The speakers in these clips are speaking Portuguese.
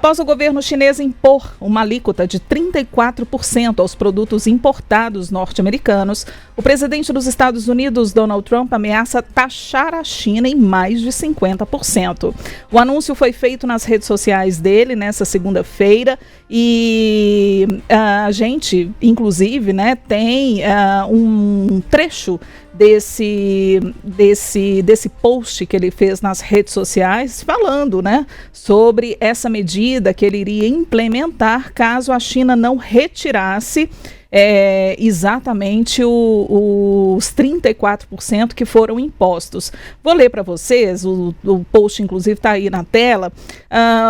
Após o governo chinês impor uma alíquota de 34% aos produtos importados norte-americanos, o presidente dos Estados Unidos, Donald Trump, ameaça taxar a China em mais de 50%. O anúncio foi feito nas redes sociais dele nessa segunda-feira e a gente, inclusive, né, tem um trecho desse post que ele fez nas redes sociais falando, né, sobre essa medida que ele iria implementar caso a China não retirasse exatamente os 34% que foram impostos. Vou ler para vocês, o post inclusive está aí na tela,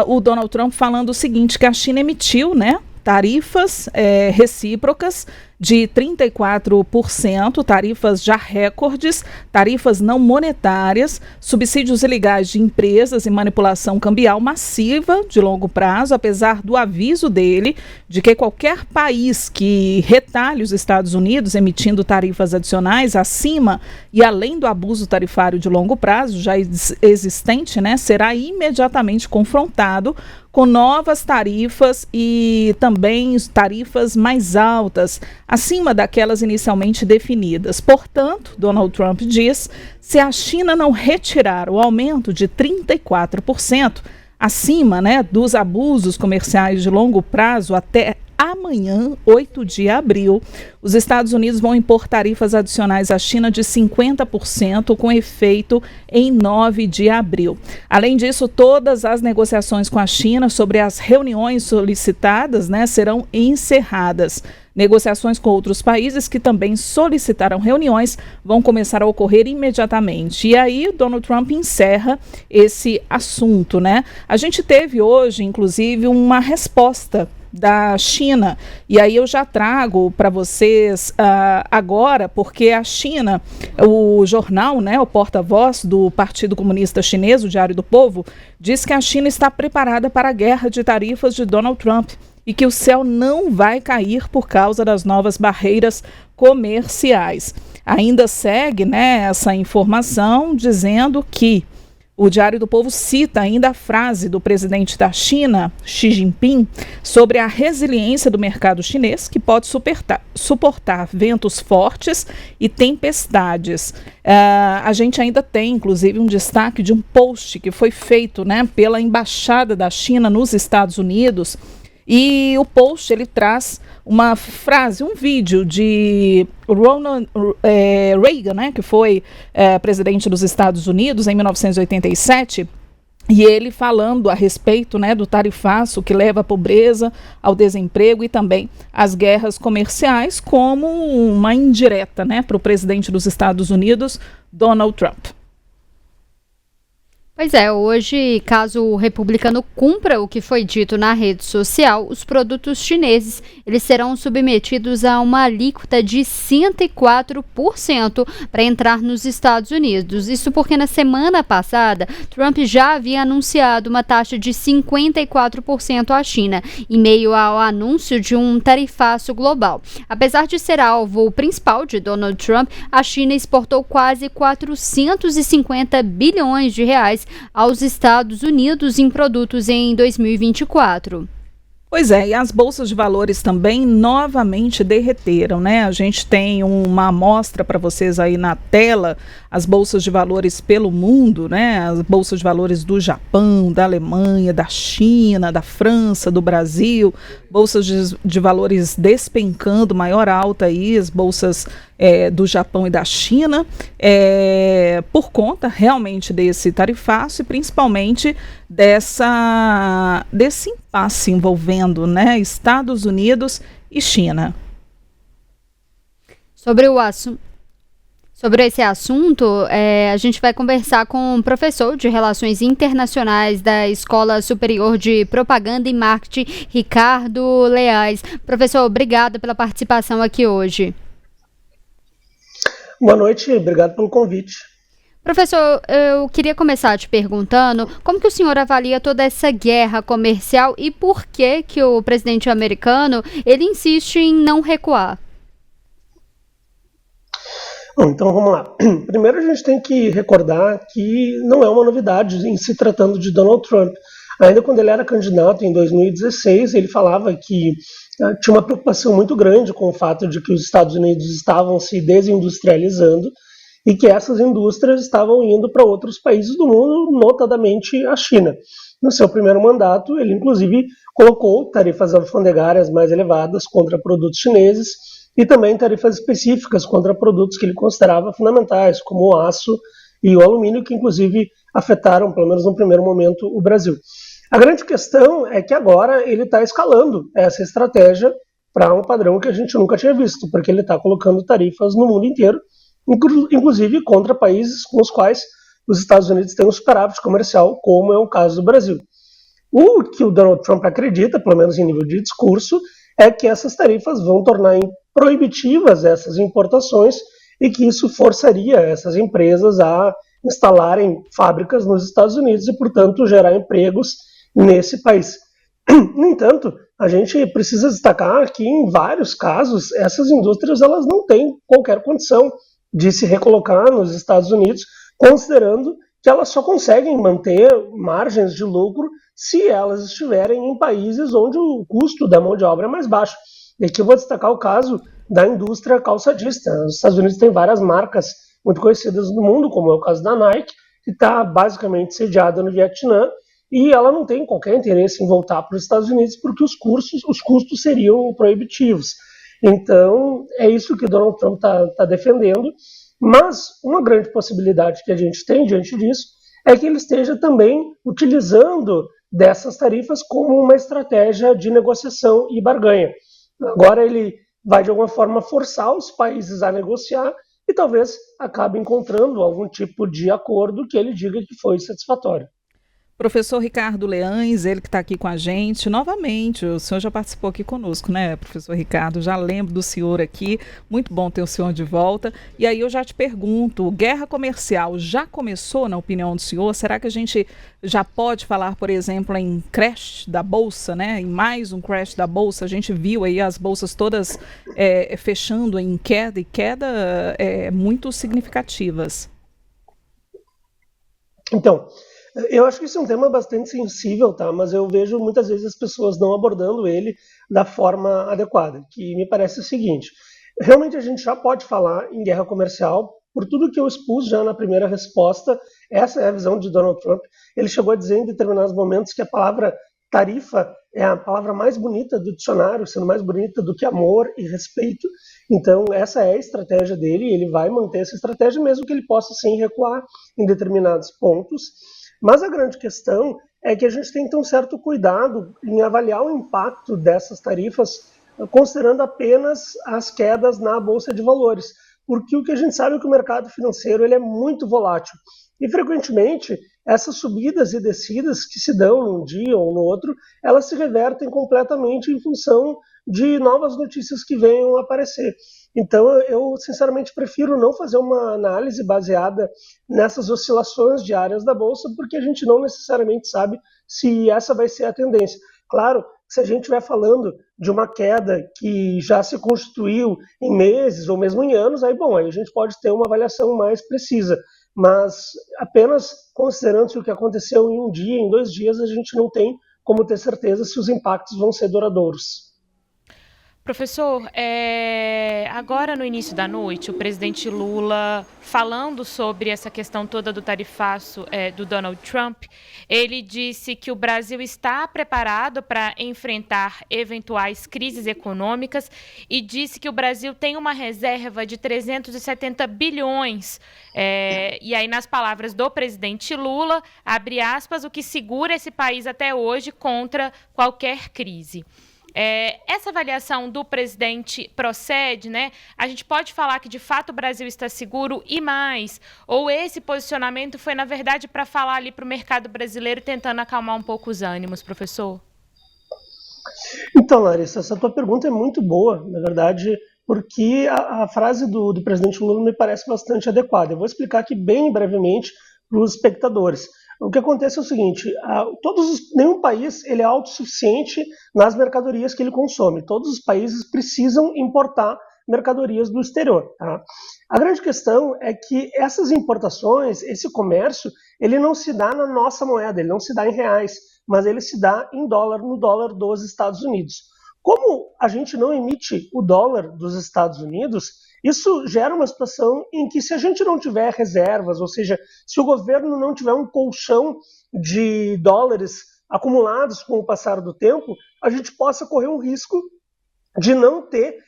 o Donald Trump falando o seguinte, que a China emitiu, né, tarifas recíprocas de 34%, tarifas já recordes, tarifas não monetárias, subsídios ilegais de empresas e manipulação cambial massiva de longo prazo, apesar do aviso dele de que qualquer país que retalhe os Estados Unidos emitindo tarifas adicionais acima e além do abuso tarifário de longo prazo já existente, né, será imediatamente confrontado com novas tarifas e também tarifas mais altas, acima daquelas inicialmente definidas. Portanto, Donald Trump diz, se a China não retirar o aumento de 34%, acima, né, dos abusos comerciais de longo prazo até amanhã, 8 de abril, os Estados Unidos vão impor tarifas adicionais à China de 50% com efeito em 9 de abril. Além disso, todas as negociações com a China sobre as reuniões solicitadas, né, serão encerradas. Negociações com outros países que também solicitaram reuniões vão começar a ocorrer imediatamente. E aí, Donald Trump encerra esse assunto, né? A gente teve hoje, inclusive, uma resposta da China, e aí eu já trago para vocês agora, porque a China, o jornal, né, o porta-voz do Partido Comunista Chinês, o Diário do Povo, diz que a China está preparada para a guerra de tarifas de Donald Trump e que o céu não vai cair por causa das novas barreiras comerciais. Ainda segue, né, essa informação dizendo que o Diário do Povo cita ainda a frase do presidente da China, Xi Jinping, sobre a resiliência do mercado chinês, que pode suportar ventos fortes e tempestades. A gente ainda tem, inclusive, um destaque de um post que foi feito, né, pela Embaixada da China nos Estados Unidos. E o post, ele traz uma frase, um vídeo de Ronald Reagan, né, que foi presidente dos Estados Unidos em 1987, e ele falando a respeito, né, do tarifaço que leva à pobreza, ao desemprego e também às guerras comerciais, como uma indireta, né, para o presidente dos Estados Unidos, Donald Trump. Pois é, hoje, caso o republicano cumpra o que foi dito na rede social, os produtos chineses eles serão submetidos a uma alíquota de 104% para entrar nos Estados Unidos. Isso porque na semana passada, Trump já havia anunciado uma taxa de 54% à China, em meio ao anúncio de um tarifaço global. Apesar de ser alvo principal de Donald Trump, a China exportou quase 450 bilhões de reais aos Estados Unidos em produtos em 2024. Pois é, e as bolsas de valores também novamente derreteram, né? A gente tem uma amostra para vocês aí na tela, as bolsas de valores pelo mundo, né? As bolsas de valores do Japão, da Alemanha, da China, da França, do Brasil, bolsas de valores despencando, maior alta aí, as bolsas do Japão e da China, por conta realmente desse tarifaço e principalmente desse impasse envolvendo, né, Estados Unidos e China. Sobre esse assunto, a gente vai conversar com o professor de Relações Internacionais da Escola Superior de Propaganda e Marketing, Ricardo Leais. Professor, obrigada pela participação aqui hoje. Boa noite, obrigado pelo convite. Professor, eu queria começar te perguntando como que o senhor avalia toda essa guerra comercial e por que o presidente americano ele insiste em não recuar? Bom, então vamos lá. Primeiro a gente tem que recordar que não é uma novidade em se tratando de Donald Trump. Ainda quando ele era candidato em 2016, ele falava que tinha uma preocupação muito grande com o fato de que os Estados Unidos estavam se desindustrializando e que essas indústrias estavam indo para outros países do mundo, notadamente a China. No seu primeiro mandato, ele inclusive colocou tarifas alfandegárias mais elevadas contra produtos chineses e também tarifas específicas contra produtos que ele considerava fundamentais, como o aço e o alumínio, que inclusive afetaram, pelo menos no primeiro momento, o Brasil. A grande questão é que agora ele está escalando essa estratégia para um padrão que a gente nunca tinha visto, porque ele está colocando tarifas no mundo inteiro, inclusive contra países com os quais os Estados Unidos têm um superávit comercial, como é o caso do Brasil. O que o Donald Trump acredita, pelo menos em nível de discurso, é que essas tarifas vão tornar proibitivas essas importações e que isso forçaria essas empresas a instalarem fábricas nos Estados Unidos e, portanto, gerar empregos nesse país. No entanto, a gente precisa destacar que, em vários casos, essas indústrias elas não têm qualquer condição de se recolocar nos Estados Unidos, considerando que elas só conseguem manter margens de lucro se elas estiverem em países onde o custo da mão de obra é mais baixo. E aqui eu vou destacar o caso da indústria calçadista. Os Estados Unidos têm várias marcas muito conhecidas no mundo, como é o caso da Nike, que está basicamente sediada no Vietnã, e ela não tem qualquer interesse em voltar para os Estados Unidos porque os custos seriam proibitivos. Então, é isso que o Donald Trump está defendendo, mas uma grande possibilidade que a gente tem diante disso é que ele esteja também utilizando dessas tarifas como uma estratégia de negociação e barganha. Agora ele vai, de alguma forma, forçar os países a negociar e talvez acabe encontrando algum tipo de acordo que ele diga que foi satisfatório. Professor Ricardo Leães, ele que está aqui com a gente, novamente, o senhor já participou aqui conosco, né, professor Ricardo? Já lembro do senhor aqui, muito bom ter o senhor de volta. E aí eu já te pergunto, guerra comercial já começou, na opinião do senhor? Será que a gente já pode falar, por exemplo, em crash da Bolsa, né? Em mais um crash da Bolsa? A gente viu aí as bolsas todas fechando em queda, e queda muito significativas. Então, eu acho que isso é um tema bastante sensível, tá? Mas eu vejo muitas vezes as pessoas não abordando ele da forma adequada, que me parece o seguinte: realmente a gente já pode falar em guerra comercial, por tudo que eu expus já na primeira resposta. Essa é a visão de Donald Trump. Ele chegou a dizer em determinados momentos que a palavra tarifa é a palavra mais bonita do dicionário, sendo mais bonita do que amor e respeito. Então, essa é a estratégia dele, e ele vai manter essa estratégia, mesmo que ele possa sim recuar em determinados pontos. Mas a grande questão é que a gente tem que ter um certo cuidado em avaliar o impacto dessas tarifas, considerando apenas as quedas na Bolsa de Valores, porque o que a gente sabe é que o mercado financeiro ele é muito volátil. E, frequentemente, essas subidas e descidas que se dão num dia ou no outro, elas se revertem completamente em função de novas notícias que venham a aparecer. Então, eu sinceramente prefiro não fazer uma análise baseada nessas oscilações diárias da Bolsa, porque a gente não necessariamente sabe se essa vai ser a tendência. Claro, se a gente estiver falando de uma queda que já se constituiu em meses ou mesmo em anos, aí a gente pode ter uma avaliação mais precisa. Mas apenas considerando o que aconteceu em um dia, em 2 dias, a gente não tem como ter certeza se os impactos vão ser duradouros. Professor, agora no início da noite, o presidente Lula, falando sobre essa questão toda do tarifaço do Donald Trump, ele disse que o Brasil está preparado para enfrentar eventuais crises econômicas e disse que o Brasil tem uma reserva de 370 bilhões. E aí, nas palavras do presidente Lula, abre aspas, o que segura esse país até hoje contra qualquer crise. Essa avaliação do presidente procede, né? A gente pode falar que, de fato, o Brasil está seguro e mais, ou esse posicionamento foi, na verdade, para falar ali para o mercado brasileiro, tentando acalmar um pouco os ânimos, professor? Então, Larissa, essa tua pergunta é muito boa, na verdade, porque a frase do presidente Lula me parece bastante adequada. Eu vou explicar aqui bem brevemente para os espectadores. O que acontece é o seguinte: nenhum país ele é autossuficiente nas mercadorias que ele consome. Todos os países precisam importar mercadorias do exterior. Tá? A grande questão é que essas importações, esse comércio, ele não se dá na nossa moeda, ele não se dá em reais. mas ele se dá em dólar, no dólar dos Estados Unidos. Como a gente não emite o dólar dos Estados Unidos, isso gera uma situação em que, se a gente não tiver reservas, ou seja, se o governo não tiver um colchão de dólares acumulados com o passar do tempo, a gente possa correr um risco de não ter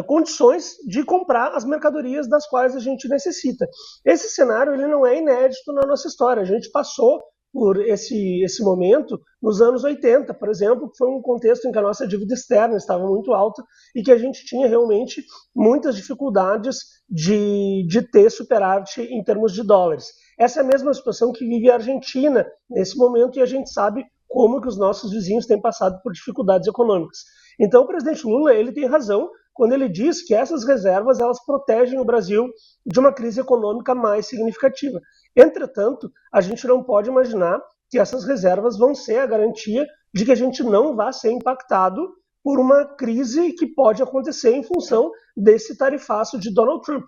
condições de comprar as mercadorias das quais a gente necessita. Esse cenário ele não é inédito na nossa história. A gente passou por esse momento nos anos 80, por exemplo, que foi um contexto em que a nossa dívida externa estava muito alta e que a gente tinha realmente muitas dificuldades de ter superávit em termos de dólares. Essa é a mesma situação que vive a Argentina nesse momento, e a gente sabe como que os nossos vizinhos têm passado por dificuldades econômicas. Então o presidente Lula ele tem razão quando ele diz que essas reservas elas protegem o Brasil de uma crise econômica mais significativa. Entretanto, a gente não pode imaginar que essas reservas vão ser a garantia de que a gente não vá ser impactado por uma crise que pode acontecer em função desse tarifaço de Donald Trump.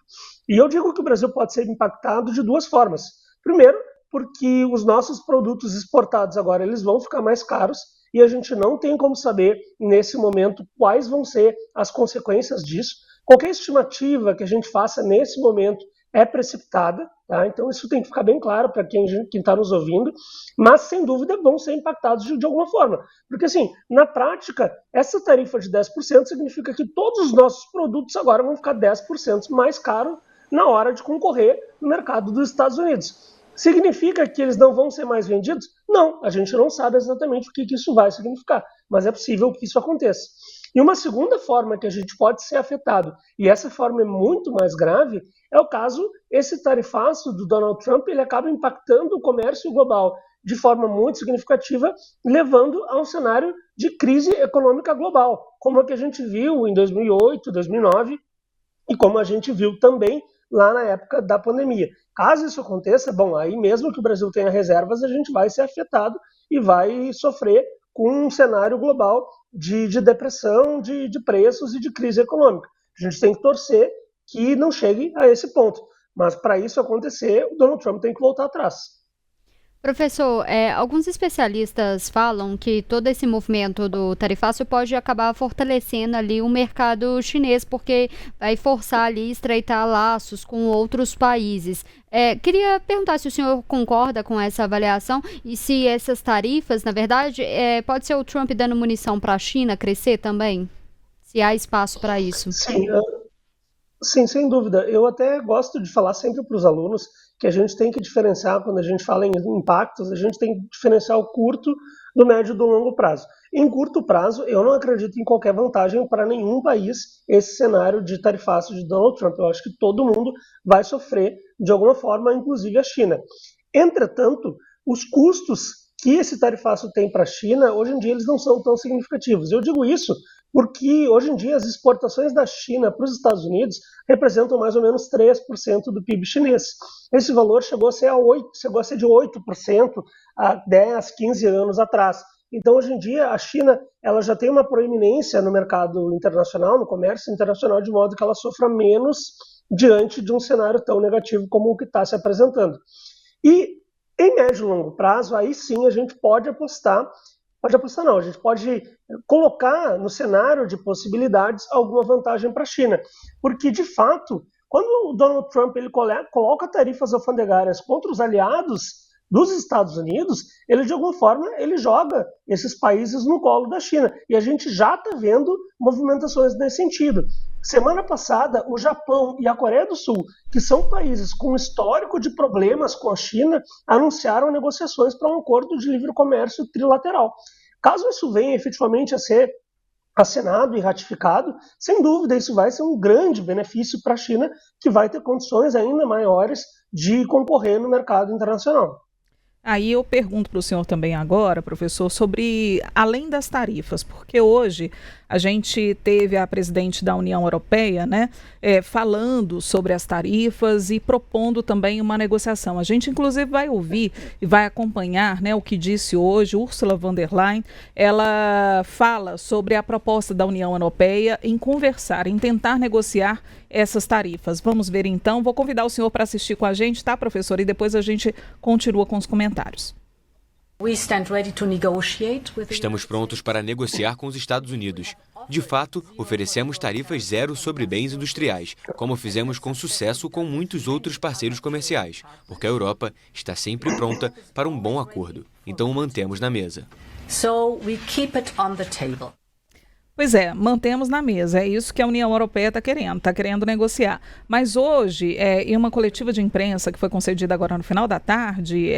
E eu digo que o Brasil pode ser impactado de duas formas. Primeiro, porque os nossos produtos exportados agora eles vão ficar mais caros, e a gente não tem como saber, nesse momento, quais vão ser as consequências disso. Qualquer estimativa que a gente faça nesse momento é precipitada, tá? Então isso tem que ficar bem claro para quem está nos ouvindo, mas sem dúvida vão ser impactados de alguma forma. Porque assim, na prática, essa tarifa de 10% significa que todos os nossos produtos agora vão ficar 10% mais caros na hora de concorrer no mercado dos Estados Unidos. Significa que eles não vão ser mais vendidos? Não, a gente não sabe exatamente o que isso vai significar, mas é possível que isso aconteça. E uma segunda forma que a gente pode ser afetado, e essa forma é muito mais grave, é o caso, esse tarifaço do Donald Trump, ele acaba impactando o comércio global de forma muito significativa, levando a um cenário de crise econômica global, como a que a gente viu em 2008, 2009, e como a gente viu também lá na época da pandemia. Caso isso aconteça, bom, aí mesmo que o Brasil tenha reservas, a gente vai ser afetado e vai sofrer com um cenário global de depressão, de preços e de crise econômica. A gente tem que torcer que não chegue a esse ponto. Mas para isso acontecer, o Donald Trump tem que voltar atrás. Professor, alguns especialistas falam que todo esse movimento do tarifaço pode acabar fortalecendo ali o mercado chinês, porque vai forçar ali estreitar laços com outros países. Queria perguntar se o senhor concorda com essa avaliação e se essas tarifas, na verdade, pode ser o Trump dando munição para a China crescer também? Se há espaço para isso. Sim, sem dúvida. Eu até gosto de falar sempre para os alunos que a gente tem que diferenciar, quando a gente fala em impactos, a gente tem que diferenciar o curto do médio e do longo prazo. Em curto prazo, eu não acredito em qualquer vantagem para nenhum país esse cenário de tarifaço de Donald Trump. Eu acho que todo mundo vai sofrer de alguma forma, inclusive a China. Entretanto, os custos que esse tarifaço tem para a China, hoje em dia eles não são tão significativos. Eu digo isso porque hoje em dia as exportações da China para os Estados Unidos representam mais ou menos 3% do PIB chinês. Esse valor chegou a ser de 8% há 10, 15 anos atrás. Então, hoje em dia, a China ela já tem uma proeminência no mercado internacional, no comércio internacional, de modo que ela sofra menos diante de um cenário tão negativo como o que está se apresentando. E, em médio e longo prazo, aí sim a gente pode apostar não, a gente pode colocar no cenário de possibilidades alguma vantagem para a China, porque de fato, quando o Donald Trump ele coloca tarifas alfandegárias contra os aliados dos Estados Unidos, ele de alguma forma ele joga esses países no colo da China, e a gente já está vendo movimentações nesse sentido. Semana passada, o Japão e a Coreia do Sul, que são países com histórico de problemas com a China, anunciaram negociações para um acordo de livre comércio trilateral. Caso isso venha efetivamente a ser assinado e ratificado, sem dúvida isso vai ser um grande benefício para a China, que vai ter condições ainda maiores de concorrer no mercado internacional. Aí eu pergunto para o senhor também agora, professor, sobre além das tarifas, porque hoje a gente teve a presidente da União Europeia, né, falando sobre as tarifas e propondo também uma negociação. A gente inclusive vai ouvir e vai acompanhar, né, o que disse hoje Ursula von der Leyen. Ela fala sobre a proposta da União Europeia em conversar, em tentar negociar essas tarifas. Vamos ver então. Vou convidar o senhor para assistir com a gente, tá, professor? E depois a gente continua com os comentários. Estamos prontos para negociar com os Estados Unidos. De fato, oferecemos tarifas zero sobre bens industriais, como fizemos com sucesso com muitos outros parceiros comerciais, porque a Europa está sempre pronta para um bom acordo. Então o mantemos na mesa. Pois é, mantemos na mesa, é isso que a União Europeia está querendo negociar. Mas hoje, em uma coletiva de imprensa que foi concedida agora no final da tarde,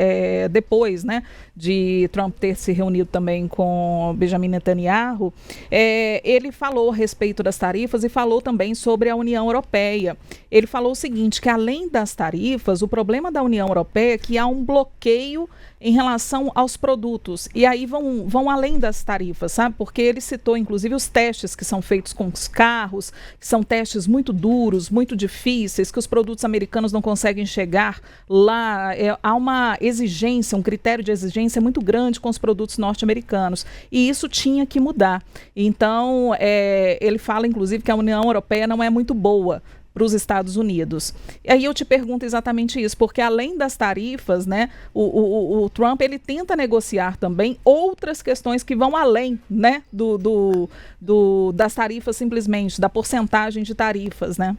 depois, né, de Trump ter se reunido também com Benjamin Netanyahu, ele falou a respeito das tarifas e falou também sobre a União Europeia. Ele falou o seguinte, que além das tarifas, o problema da União Europeia é que há um bloqueio em relação aos produtos, e aí vão além das tarifas, sabe? Porque ele citou, inclusive, os testes que são feitos com os carros, que são testes muito duros, muito difíceis, que os produtos americanos não conseguem chegar lá. Há uma exigência, um critério de exigência muito grande com os produtos norte-americanos, e isso tinha que mudar. Então, ele fala, inclusive, que a União Europeia não é muito boa para os Estados Unidos. E aí eu te pergunto exatamente isso, porque além das tarifas, né, o Trump ele tenta negociar também outras questões que vão além, né, das tarifas simplesmente, da porcentagem de tarifas, né?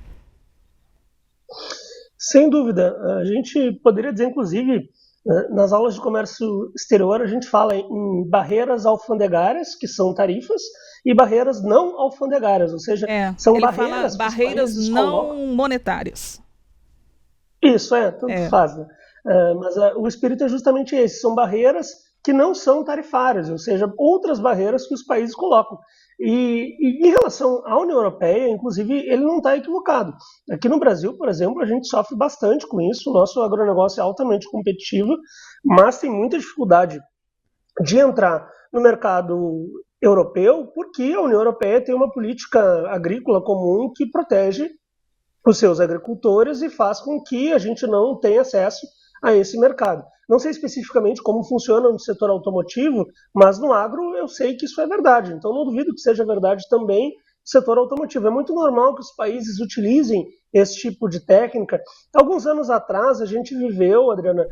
Sem dúvida. A gente poderia dizer, inclusive, nas aulas de comércio exterior, a gente fala em barreiras alfandegárias, que são tarifas, e barreiras não alfandegárias, ou seja, são barreiras não monetárias. Isso, tanto faz. Né? Mas o espírito é justamente esse, são barreiras que não são tarifárias, ou seja, outras barreiras que os países colocam. E em relação à União Europeia, inclusive, ele não está equivocado. Aqui no Brasil, por exemplo, a gente sofre bastante com isso, o nosso agronegócio é altamente competitivo, mas tem muita dificuldade de entrar no mercado europeu, porque a União Europeia tem uma política agrícola comum que protege os seus agricultores e faz com que a gente não tenha acesso a esse mercado. Não sei especificamente como funciona no setor automotivo, mas no agro eu sei que isso é verdade. Então não duvido que seja verdade também no setor automotivo. É muito normal que os países utilizem esse tipo de técnica. Alguns anos atrás a gente viveu, Adriana,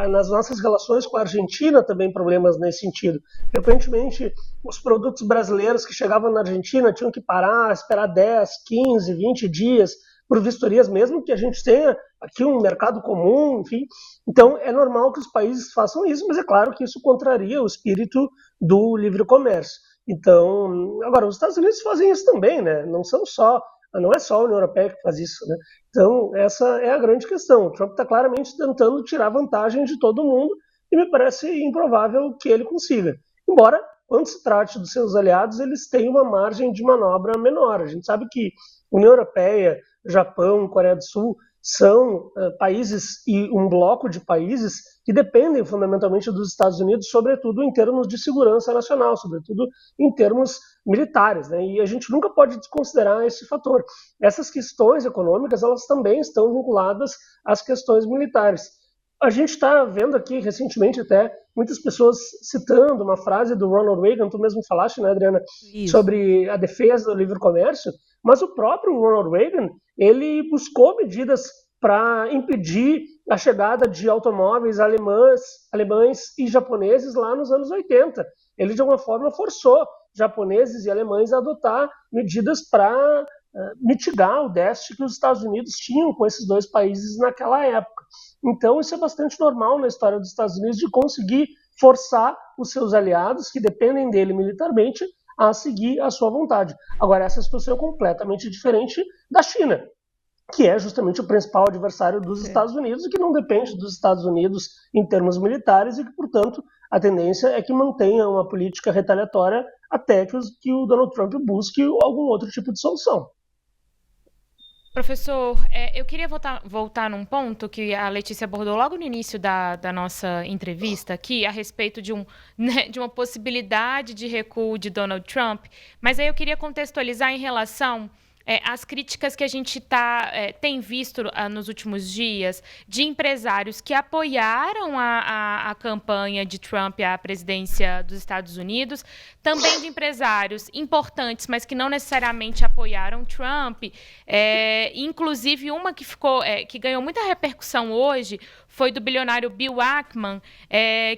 nas nossas relações com a Argentina também problemas nesse sentido. Frequentemente os produtos brasileiros que chegavam na Argentina tinham que parar, esperar 10, 15, 20 dias por vistorias, mesmo que a gente tenha aqui um mercado comum, enfim. Então, é normal que os países façam isso, mas é claro que isso contraria o espírito do livre comércio. Então, agora, os Estados Unidos fazem isso também, né? Não é só a União Europeia que faz isso, né? Então, essa é a grande questão. O Trump está claramente tentando tirar vantagem de todo mundo e me parece improvável que ele consiga. Embora, quando se trate dos seus aliados, eles têm uma margem de manobra menor. A gente sabe que a União Europeia, Japão, Coreia do Sul, são países e um bloco de países que dependem fundamentalmente dos Estados Unidos, sobretudo em termos de segurança nacional, sobretudo em termos militares, né? E a gente nunca pode desconsiderar esse fator. Essas questões econômicas, elas também estão vinculadas às questões militares. A gente está vendo aqui recentemente até muitas pessoas citando uma frase do Ronald Reagan, tu mesmo falaste, né, Adriana, sobre a defesa do livre comércio, mas o próprio Ronald Reagan, ele buscou medidas para impedir a chegada de automóveis alemães e japoneses lá nos anos 80. Ele, de alguma forma, forçou japoneses e alemães a adotar medidas para mitigar o déficit que os Estados Unidos tinham com esses dois países naquela época. Então, isso é bastante normal na história dos Estados Unidos, de conseguir forçar os seus aliados, que dependem dele militarmente, a seguir a sua vontade. Agora, essa situação é completamente diferente da China, que é justamente o principal adversário dos Estados Unidos e que não depende dos Estados Unidos em termos militares e que, portanto, a tendência é que mantenha uma política retaliatória até que o Donald Trump busque algum outro tipo de solução. Professor, eu queria voltar num ponto que a Letícia abordou logo no início da nossa entrevista aqui, a respeito de uma possibilidade de recuo de Donald Trump, mas aí eu queria contextualizar em relação às críticas que a gente tem visto nos últimos dias de empresários que apoiaram a campanha de Trump à presidência dos Estados Unidos, também de empresários importantes, mas que não necessariamente apoiaram Trump. Inclusive, uma que ganhou muita repercussão hoje foi do bilionário Bill Ackman,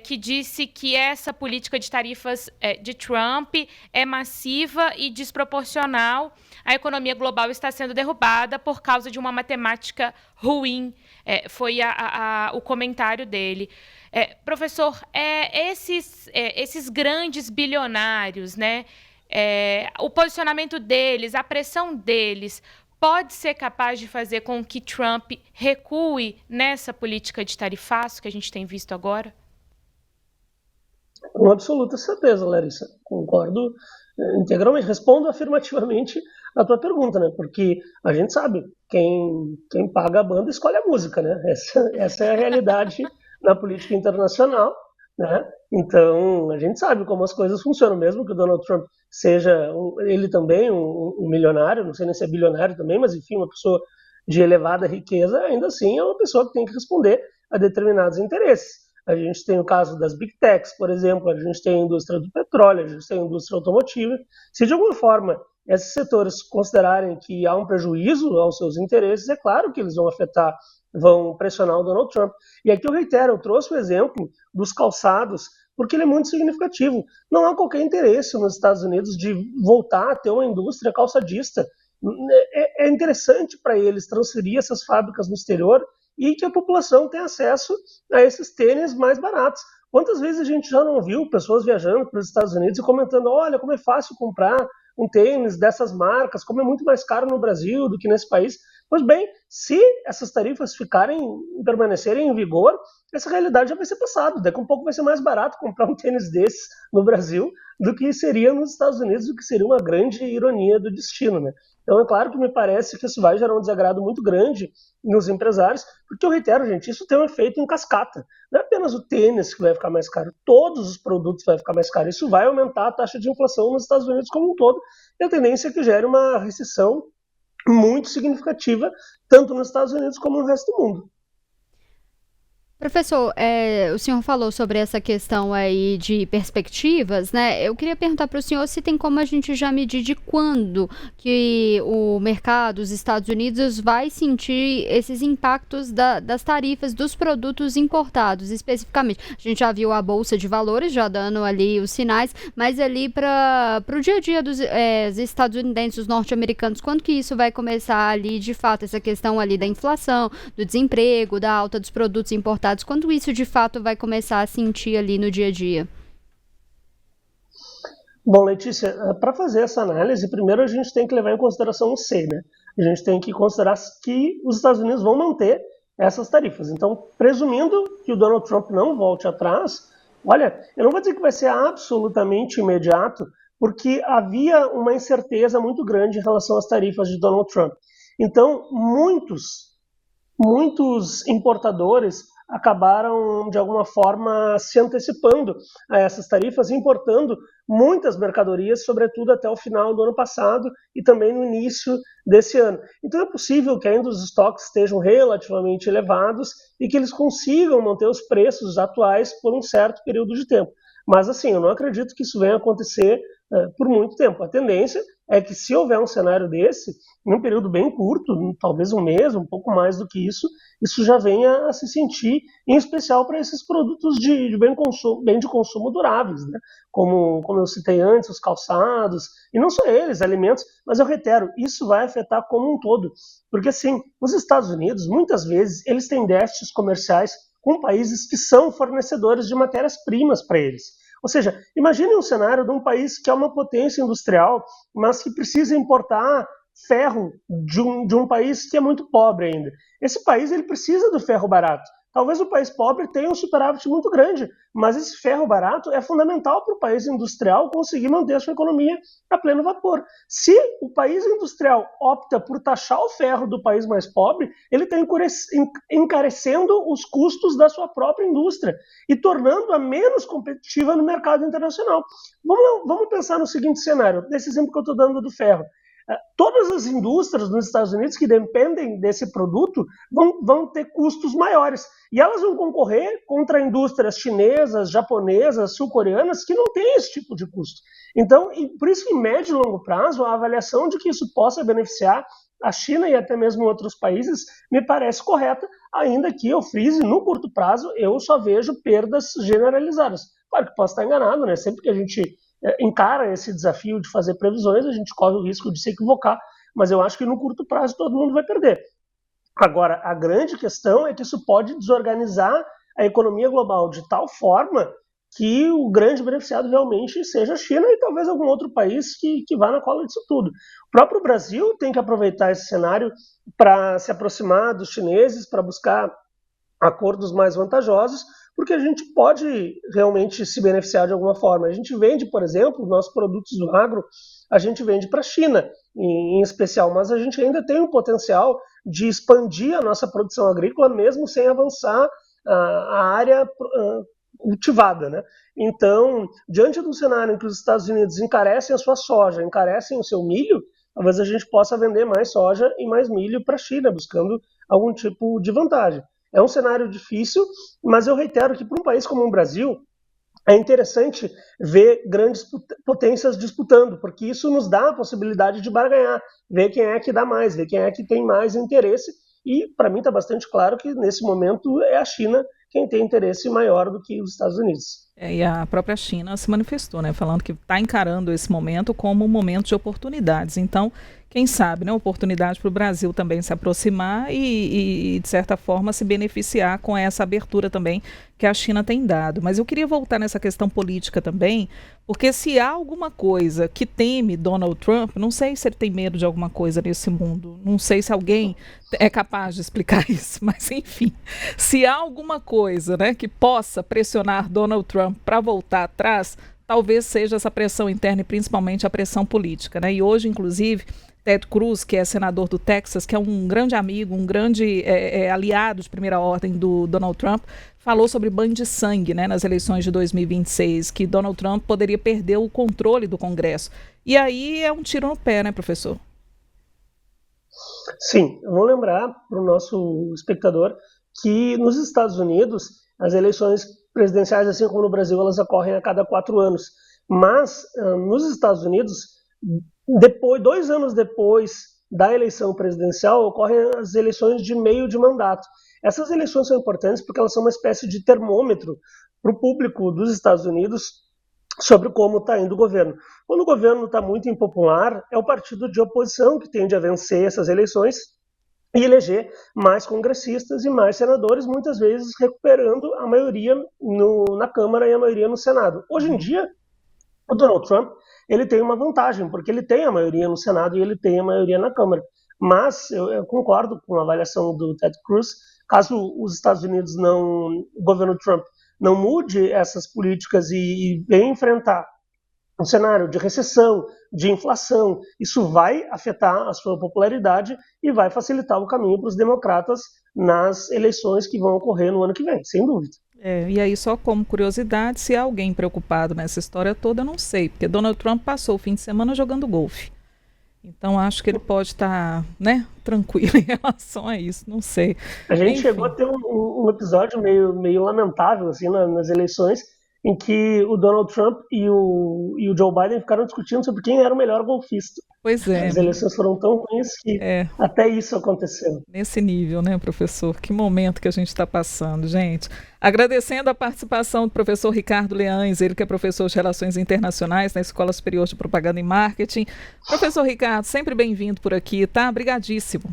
que disse que essa política de tarifas de Trump é massiva e desproporcional. A economia global está sendo derrubada por causa de uma matemática ruim. Foi o comentário dele. Professor, esses grandes bilionários, né, o posicionamento deles, a pressão deles, pode ser capaz de fazer com que Trump recue nessa política de tarifaço que a gente tem visto agora? Com absoluta certeza, Larissa. Concordo integralmente. Respondo afirmativamente a tua pergunta, né? Porque a gente sabe, quem paga a banda escolhe a música, né? Essa é a realidade na política internacional, né? Então, a gente sabe como as coisas funcionam, mesmo que o Donald Trump seja ele também um milionário, não sei nem se é bilionário também, mas enfim, uma pessoa de elevada riqueza, ainda assim é uma pessoa que tem que responder a determinados interesses. A gente tem o caso das Big Techs, por exemplo, a gente tem a indústria do petróleo, a gente tem a indústria automotiva. Se de alguma forma esses setores considerarem que há um prejuízo aos seus interesses, é claro que eles vão pressionar o Donald Trump. E aqui eu reitero, eu trouxe o exemplo dos calçados, porque ele é muito significativo. Não há qualquer interesse nos Estados Unidos de voltar a ter uma indústria calçadista. É interessante para eles transferir essas fábricas no exterior e que a população tenha acesso a esses tênis mais baratos. Quantas vezes a gente já não viu pessoas viajando para os Estados Unidos e comentando, olha, como é fácil comprar um tênis dessas marcas, como é muito mais caro no Brasil do que nesse país. Pois bem, se essas tarifas permanecerem em vigor, essa realidade já vai ser passada. Daqui a um pouco vai ser mais barato comprar um tênis desses no Brasil do que seria nos Estados Unidos, o que seria uma grande ironia do destino, né? Então, é claro que me parece que isso vai gerar um desagrado muito grande nos empresários, porque eu reitero, gente, isso tem um efeito em cascata. Não é apenas o tênis que vai ficar mais caro, todos os produtos vão ficar mais caros. Isso vai aumentar a taxa de inflação nos Estados Unidos como um todo, e a tendência é que gere uma recessão muito significativa, tanto nos Estados Unidos como no resto do mundo. Professor, o senhor falou sobre essa questão aí de perspectivas, né? Eu queria perguntar para o senhor se tem como a gente já medir de quando que o mercado, os Estados Unidos, vai sentir esses impactos das tarifas dos produtos importados, especificamente. A gente já viu a Bolsa de Valores já dando ali os sinais, mas ali para o dia a dia dos estadunidenses, dos norte-americanos, quando que isso vai começar ali, de fato, essa questão ali da inflação, do desemprego, da alta dos produtos importados? Quando isso de fato vai começar a sentir ali no dia a dia? Bom, Letícia, para fazer essa análise, primeiro a gente tem que levar em consideração o C, né? A gente tem que considerar que os Estados Unidos vão manter essas tarifas. Então, presumindo que o Donald Trump não volte atrás, olha, eu não vou dizer que vai ser absolutamente imediato, porque havia uma incerteza muito grande em relação às tarifas de Donald Trump. Então, muitos importadores acabaram, de alguma forma, se antecipando a essas tarifas, importando muitas mercadorias, sobretudo até o final do ano passado e também no início desse ano. Então é possível que ainda os estoques estejam relativamente elevados e que eles consigam manter os preços atuais por um certo período de tempo. Mas, assim, eu não acredito que isso venha a acontecer por muito tempo. A tendência é que, se houver um cenário desse, em um período bem curto, talvez um mês, um pouco mais do que isso já venha a se sentir, em especial para esses produtos de bem de consumo duráveis, né? Como eu citei antes, os calçados, e não só eles, alimentos, mas eu reitero, isso vai afetar como um todo. Porque, assim, os Estados Unidos, muitas vezes, eles têm déficits comerciais com países que são fornecedores de matérias-primas para eles. Ou seja, imagine um cenário de um país que é uma potência industrial, mas que precisa importar ferro de um país que é muito pobre ainda. Esse país ele precisa do ferro barato. Talvez o país pobre tenha um superávit muito grande, mas esse ferro barato é fundamental para o país industrial conseguir manter a sua economia a pleno vapor. Se o país industrial opta por taxar o ferro do país mais pobre, ele está encarecendo os custos da sua própria indústria e tornando-a menos competitiva no mercado internacional. Vamos pensar no seguinte cenário, nesse exemplo que eu estou dando do ferro. Todas as indústrias nos Estados Unidos que dependem desse produto vão ter custos maiores. E elas vão concorrer contra indústrias chinesas, japonesas, sul-coreanas, que não têm esse tipo de custo. Então, por isso que em médio e longo prazo, a avaliação de que isso possa beneficiar a China e até mesmo outros países me parece correta, ainda que eu frise, no curto prazo, eu só vejo perdas generalizadas. Claro que posso estar enganado, né? Sempre que a gente encara esse desafio de fazer previsões, a gente corre o risco de se equivocar, mas eu acho que no curto prazo todo mundo vai perder. Agora, a grande questão é que isso pode desorganizar a economia global de tal forma que o grande beneficiado realmente seja a China e talvez algum outro país que vá na cola disso tudo. O próprio Brasil tem que aproveitar esse cenário para se aproximar dos chineses, para buscar acordos mais vantajosos, porque a gente pode realmente se beneficiar de alguma forma. A gente vende, por exemplo, os nossos produtos do agro, a gente vende para a China, em especial, mas a gente ainda tem o potencial de expandir a nossa produção agrícola, mesmo sem avançar a área cultivada, né? Então, diante do cenário em que os Estados Unidos encarecem a sua soja, encarecem o seu milho, talvez a gente possa vender mais soja e mais milho para a China, buscando algum tipo de vantagem. É um cenário difícil, mas eu reitero que para um país como o Brasil, é interessante ver grandes potências disputando, porque isso nos dá a possibilidade de barganhar, ver quem é que dá mais, ver quem é que tem mais interesse, e para mim está bastante claro que nesse momento é a China quem tem interesse maior do que os Estados Unidos. E a própria China se manifestou, né, falando que está encarando esse momento como um momento de oportunidades. Então, quem sabe, né, oportunidade para o Brasil também se aproximar e, de certa forma, se beneficiar com essa abertura também que a China tem dado. Mas eu queria voltar nessa questão política também, porque se há alguma coisa que teme Donald Trump, não sei se ele tem medo de alguma coisa nesse mundo, não sei se alguém é capaz de explicar isso, mas enfim, se há alguma coisa, né, que possa pressionar Donald Trump para voltar atrás, talvez seja essa pressão interna e principalmente a pressão política, né? E hoje, inclusive, Ted Cruz, que é senador do Texas, que é um grande amigo, um grande aliado de primeira ordem do Donald Trump, falou sobre banho de sangue, né, nas eleições de 2026, que Donald Trump poderia perder o controle do Congresso. E aí é um tiro no pé, né, professor? Sim, vamos lembrar para o nosso espectador que nos Estados Unidos as eleições presidenciais, assim como no Brasil, elas ocorrem a cada 4 anos. Mas nos Estados Unidos, 2 anos depois da eleição presidencial, ocorrem as eleições de meio de mandato. Essas eleições são importantes porque elas são uma espécie de termômetro para o público dos Estados Unidos sobre como está indo o governo. Quando o governo está muito impopular, é o partido de oposição que tende a vencer essas eleições e eleger mais congressistas e mais senadores, muitas vezes recuperando a maioria na Câmara e a maioria no Senado. Hoje em dia, o Donald Trump ele tem uma vantagem, porque ele tem a maioria no Senado e ele tem a maioria na Câmara. Mas eu concordo com a avaliação do Ted Cruz, caso os Estados Unidos o governo Trump não mude essas políticas e venha enfrentar um cenário de recessão, de inflação, isso vai afetar a sua popularidade e vai facilitar o caminho para os democratas nas eleições que vão ocorrer no ano que vem, sem dúvida. E aí, só como curiosidade, se há alguém preocupado nessa história toda, eu não sei, porque Donald Trump passou o fim de semana jogando golfe. Então, acho que ele pode estar, né, tranquilo em relação a isso, não sei. A gente chegou a ter um episódio meio lamentável assim, nas eleições, em que o Donald Trump e o Joe Biden ficaram discutindo sobre quem era o melhor golfista. Pois é. As eleições foram tão ruins que até isso aconteceu. Nesse nível, né, professor? Que momento que a gente está passando, gente. Agradecendo a participação do professor Ricardo Leães, ele que é professor de Relações Internacionais na Escola Superior de Propaganda e Marketing. Professor Ricardo, sempre bem-vindo por aqui, tá? Obrigadíssimo.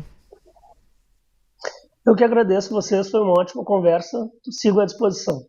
Eu que agradeço vocês, foi uma ótima conversa, sigo à disposição.